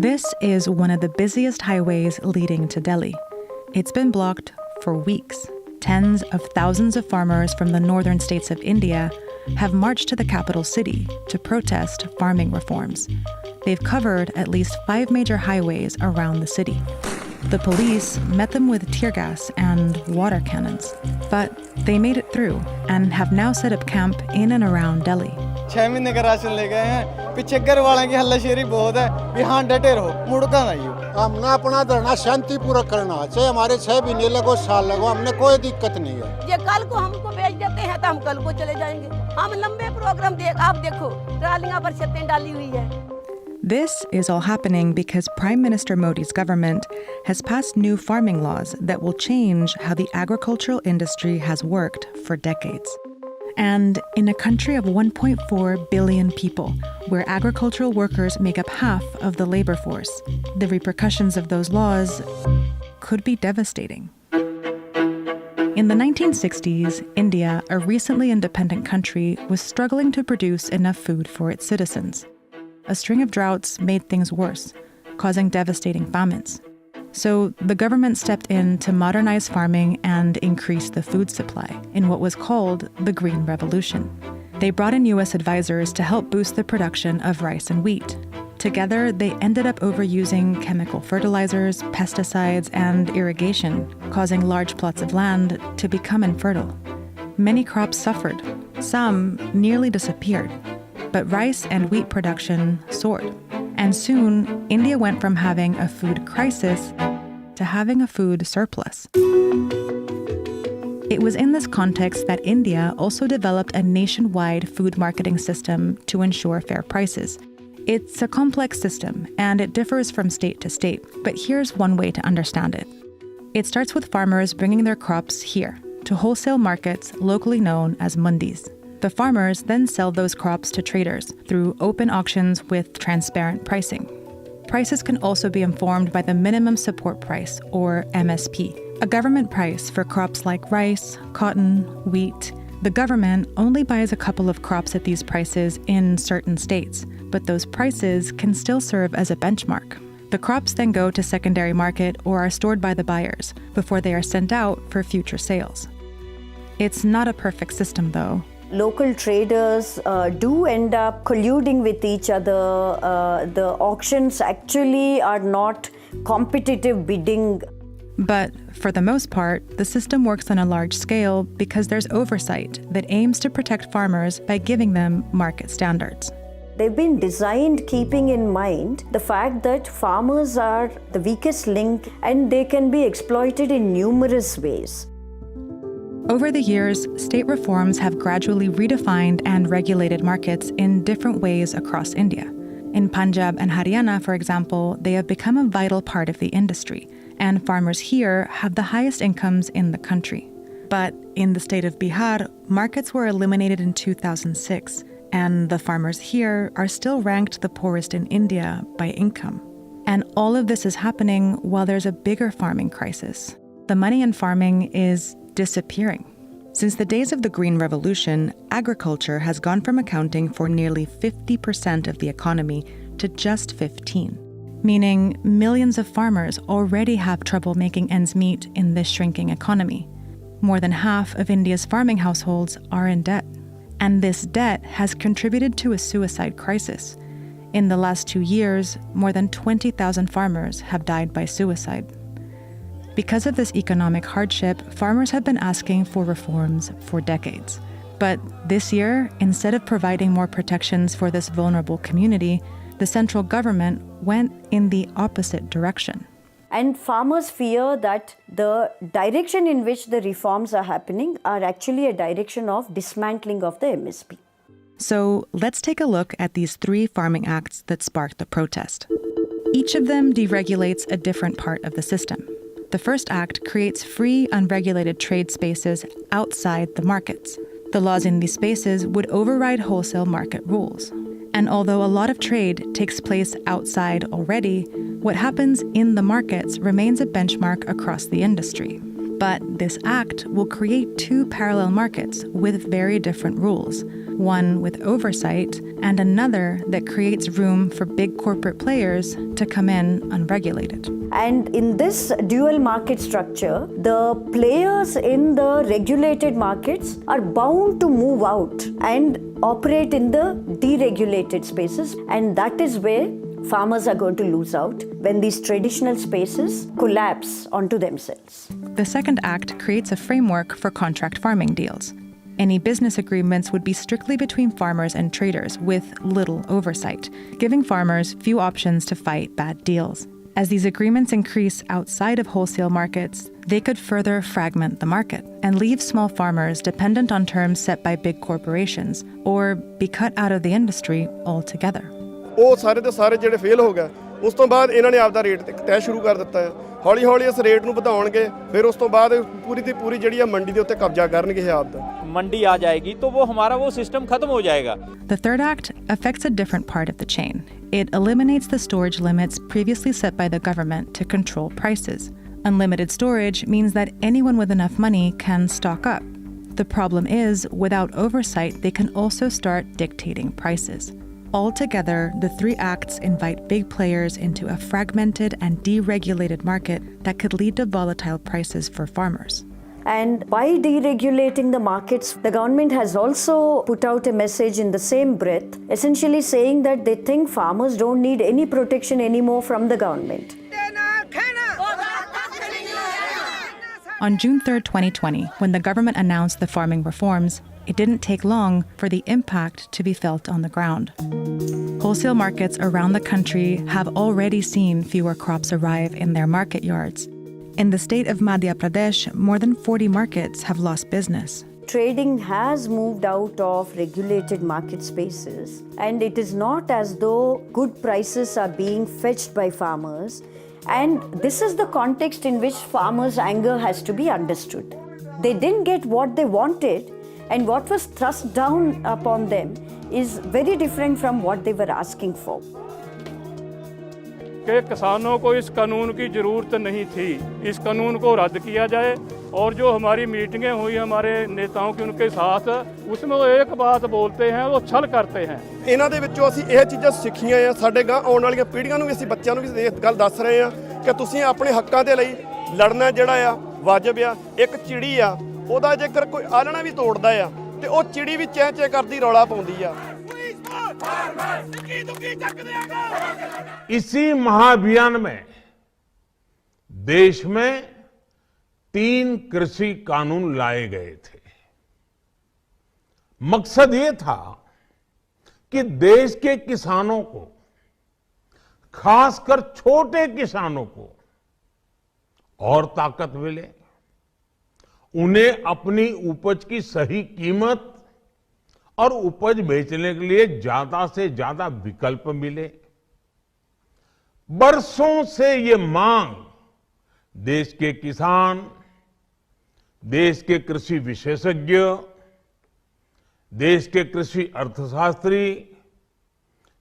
This is one of the busiest highways leading to Delhi. It's been blocked for weeks. Tens of thousands of farmers from the northern states of India have marched to the capital city to protest farming reforms. They've covered at least 5 major highways around the city. The police met them with tear gas and water cannons, but they made it through and have now set up camp in and around Delhi. 6 महीने का ration ले गए हैं पीछे घर वालों की हल्लाशेरी बहुत है कि हाँ डटे रहो मुड़का नहीं हमने अपना धरना शांतिपूर्वक करना चाहे हमारे 6 महीने लगो साल लगो हमने कोई दिक्कत नहीं है ये कल को हमको भेज देते हैं तो हम कल को चले जाएंगे हम लंबे प्रोग्राम आप देखो ट्रालियां पर छतें डाली हुई है. This is all happening because Prime Minister Modi's government has passed new farming laws that will change how the agricultural industry has worked for decades. And in a country of 1.4 billion people, where agricultural workers make up half of the labor force, the repercussions of those laws could be devastating. In the 1960s, India, a recently independent country, was struggling to produce enough food for its citizens. A string of droughts made things worse, causing devastating famines. So the government stepped in to modernize farming and increase the food supply in what was called the Green Revolution. They brought in U.S. advisors to help boost the production of rice and wheat. Together, they ended up overusing chemical fertilizers, pesticides, and irrigation, causing large plots of land to become infertile. Many crops suffered. Some nearly disappeared. But rice and wheat production soared. And soon, India went from having a food crisis to having a food surplus. It was in this context that India also developed a nationwide food marketing system to ensure fair prices. It's a complex system, and it differs from state to state, but here's one way to understand it. It starts with farmers bringing their crops here, to wholesale markets locally known as mandis. The farmers then sell those crops to traders through open auctions with transparent pricing. Prices can also be informed by the minimum support price, or MSP, a government price for crops like rice, cotton, wheat. The government only buys a couple of crops at these prices in certain states, but those prices can still serve as a benchmark. The crops then go to secondary market or are stored by the buyers before they are sent out for future sales. It's not a perfect system, though. Local traders do end up colluding with each other. The auctions actually are not competitive bidding. But for the most part, the system works on a large scale because there's oversight that aims to protect farmers by giving them market standards. They've been designed keeping in mind the fact that farmers are the weakest link and they can be exploited in numerous ways. Over the years, state reforms have gradually redefined and regulated markets in different ways across India. In Punjab and Haryana, for example, they have become a vital part of the industry, and farmers here have the highest incomes in the country. But in the state of Bihar, markets were eliminated in 2006, and the farmers here are still ranked the poorest in India by income. And all of this is happening while there's a bigger farming crisis. The money in farming is disappearing. Since the days of the Green Revolution, agriculture has gone from accounting for nearly 50% of the economy to just 15%, meaning millions of farmers already have trouble making ends meet in this shrinking economy. More than half of India's farming households are in debt, and this debt has contributed to a suicide crisis. In the last 2 years, more than 20,000 farmers have died by suicide. Because of this economic hardship, farmers have been asking for reforms for decades. But this year, instead of providing more protections for this vulnerable community, the central government went in the opposite direction. And farmers fear that the direction in which the reforms are happening are actually a direction of dismantling of the MSP. So let's take a look at these 3 farming acts that sparked the protest. Each of them deregulates a different part of the system. The first act creates free, unregulated trade spaces outside the markets. The laws in these spaces would override wholesale market rules. And although a lot of trade takes place outside already, what happens in the markets remains a benchmark across the industry. But this act will create 2 parallel markets with very different rules, one with oversight, and another that creates room for big corporate players to come in unregulated. And in this dual market structure, the players in the regulated markets are bound to move out and operate in the deregulated spaces, and that is where farmers are going to lose out when these traditional spaces collapse onto themselves. The Second Act creates a framework for contract farming deals. Any business agreements would be strictly between farmers and traders with little oversight, giving farmers few options to fight bad deals. As these agreements increase outside of wholesale markets, they could further fragment the market and leave small farmers dependent on terms set by big corporations or be cut out of the industry altogether. ਉਹ ਸਾਰੇ ਦੇ ਸਾਰੇ ਜਿਹੜੇ fail ਹੋ ਗਏ ਉਸ ਤੋਂ ਬਾਅਦ ਇਹਨਾਂ ਨੇ ਆਪਦਾ ਰੇਟ ਤੈਅ ਸ਼ੁਰੂ ਕਰ ਦਿੱਤਾ ਹੈ ਹੌਲੀ ਹੌਲੀ ਇਸ ਰੇਟ ਨੂੰ ਵਧਾਉਣਗੇ ਫਿਰ ਉਸ ਤੋਂ ਬਾਅਦ ਪੂਰੀ ਦੀ ਪੂਰੀ ਜਿਹੜੀ ਆ ਮੰਡੀ ਦੇ ਉੱਤੇ ਕਬਜ਼ਾ ਕਰਨਗੇ ਇਹ ਆਪਦਾ मंडी आ जाएगी तो वो हमारा वो सिस्टम खत्म हो जाएगा. The Third Act affects a different part of the chain. It eliminates the storage limits previously set by the government to control prices. Unlimited storage means that anyone with enough money can stock up. The problem is, without oversight, they can also start dictating prices. Altogether, the three acts invite big players into a fragmented and deregulated market that could lead to volatile prices for farmers. And by deregulating the markets, the government has also put out a message in the same breath, essentially saying that they think farmers don't need any protection anymore from the government. On June 3, 2020, when the government announced the farming reforms, it didn't take long for the impact to be felt on the ground. Wholesale markets around the country have already seen fewer crops arrive in their market yards. In the state of Madhya Pradesh, more than 40 markets have lost business. Trading has moved out of regulated market spaces, and it is not as though good prices are being fetched by farmers. And this is the context in which farmers' anger has to be understood. They didn't get what they wanted, and what was thrust down upon them is very different from what they were asking for. कि किसानों को इस कानून की ज़रूरत नहीं थी, इस कानून को रद्द किया जाए और जो हमारी मीटिंगें हुई हमारे नेताओं की उनके साथ उसमें वो एक बात बोलते हैं वो छल करते हैं। ਇਹਨਾਂ ਦੇ ਵਿੱਚੋਂ ਅਸੀਂ ਇਹ ਚੀਜ਼ਾਂ ਸਿੱਖੀਆਂ ਆ ਸਾਡੇ ਗਾਂ ਆਉਣ ਵਾਲੀਆਂ ਪੀੜ੍ਹੀਆਂ ਨੂੰ ਵੀ ਅਸੀਂ ਬੱਚਿਆਂ ਨੂੰ ਵੀ ਇਹ ਗੱਲ ਦੱਸ ਰਹੇ ਆ ਕਿ ਤੁਸੀਂ ਆਪਣੇ ਹੱਕਾਂ ਦੇ ਲਈ ਲੜਨਾ ਜਿਹੜਾ ਆ ਵਾਜਬ ਆ। ਇੱਕ ਚਿੜੀ ਆ ਉਹਦਾ ਜੇਕਰ ਕੋਈ ਆਲਣਾ ਵੀ ਤੋੜਦਾ ਆ ਤੇ ਉਹ ਚਿੜੀ ਵੀ ਚੈਂ ਚੈਂ ਕਰਦੀ ਰੌਲਾ ਪਾਉਂਦੀ ਆ। इसी महाअभियान में देश में 3 कृषि कानून लाए गए थे। मकसद ये था कि देश के किसानों को, खासकर छोटे किसानों को और ताकत मिले, उन्हें अपनी उपज की सही कीमत और उपज बेचने के लिए ज्यादा से ज्यादा विकल्प मिले। बरसों से ये मांग देश के किसान, देश के कृषि विशेषज्ञ, देश के कृषि अर्थशास्त्री,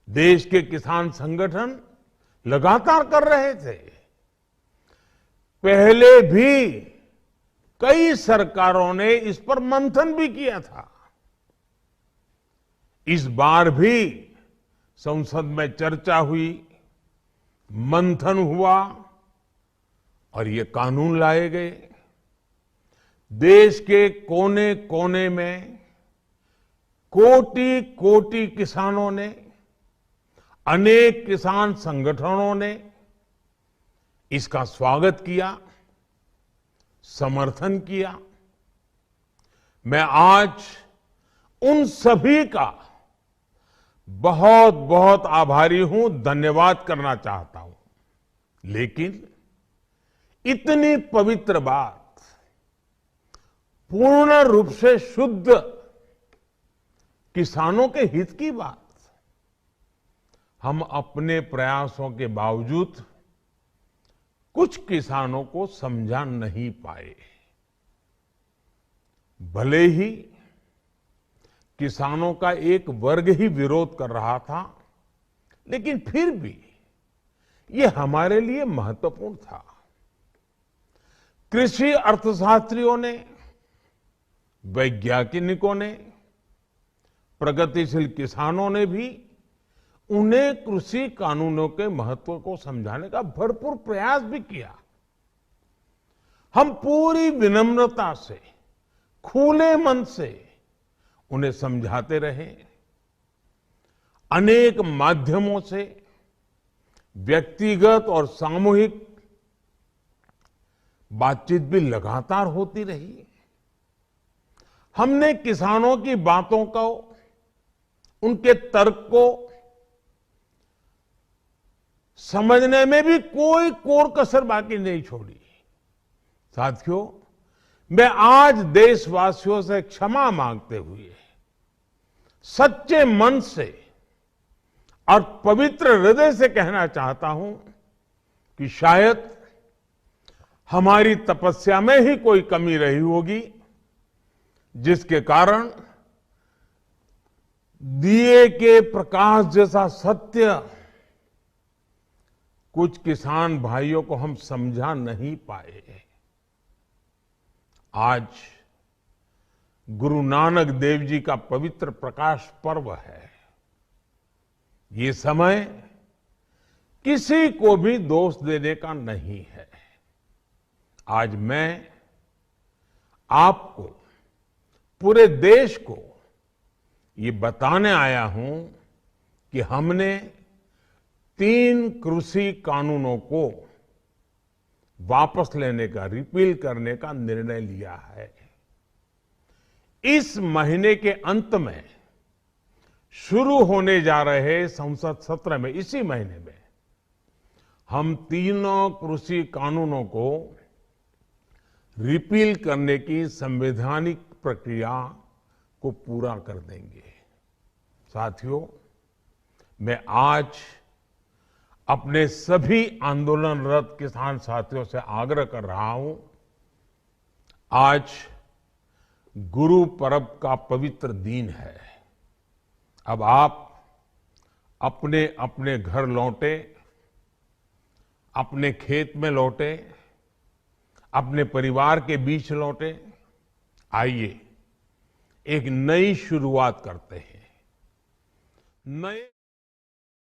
देश के किसान संगठन लगातार कर रहे थे। पहले भी कई सरकारों ने इस पर मंथन भी किया था। इस बार भी संसद में चर्चा हुई, मंथन हुआ और ये कानून लाए गए। देश के कोने कोने में कोटि कोटि किसानों ने, अनेक किसान संगठनों ने इसका स्वागत किया, समर्थन किया। मैं आज उन सभी का बहुत बहुत आभारी हूं, धन्यवाद करना चाहता हूं। लेकिन इतनी पवित्र बात, पूर्ण रूप से शुद्ध किसानों के हित की बात, हम अपने प्रयासों के बावजूद कुछ किसानों को समझा नहीं पाए। भले ही किसानों का एक वर्ग ही विरोध कर रहा था, लेकिन फिर भी ये हमारे लिए महत्वपूर्ण था। कृषि अर्थशास्त्रियों ने, वैज्ञानिकों ने, प्रगतिशील किसानों ने भी उन्हें कृषि कानूनों के महत्व को समझाने का भरपूर प्रयास भी किया। हम पूरी विनम्रता से, खुले मन से उन्हें समझाते रहे। अनेक माध्यमों से व्यक्तिगत और सामूहिक बातचीत भी लगातार होती रही। हमने किसानों की बातों को, उनके तर्क को समझने में भी कोई कोर कसर बाकी नहीं छोड़ी। साथियों, मैं आज देशवासियों से क्षमा मांगते हुए सच्चे मन से और पवित्र हृदय से कहना चाहता हूं कि शायद हमारी तपस्या में ही कोई कमी रही होगी, जिसके कारण दिए के प्रकाश जैसा सत्य कुछ किसान भाइयों को हम समझा नहीं पाए। आज गुरु नानक देव जी का पवित्र प्रकाश पर्व है। ये समय किसी को भी दोष देने का नहीं है। आज मैं आपको, पूरे देश को ये बताने आया हूं कि हमने 3 कृषि कानूनों को वापस लेने का, रिपील करने का निर्णय लिया है। इस महीने के अंत में शुरू होने जा रहे संसद सत्र में, इसी महीने में, हम तीनों कृषि कानूनों को रिपील करने की संवैधानिक प्रक्रिया को पूरा कर देंगे। साथियों, मैं आज अपने सभी आंदोलनरत किसान साथियों से आग्रह कर रहा हूं, आज गुरु पर्व का पवित्र दिन है। अब आप अपने अपने घर लौटे, अपने खेत में लौटे, अपने परिवार के बीच लौटे। आइए एक नई शुरुआत करते हैं। नए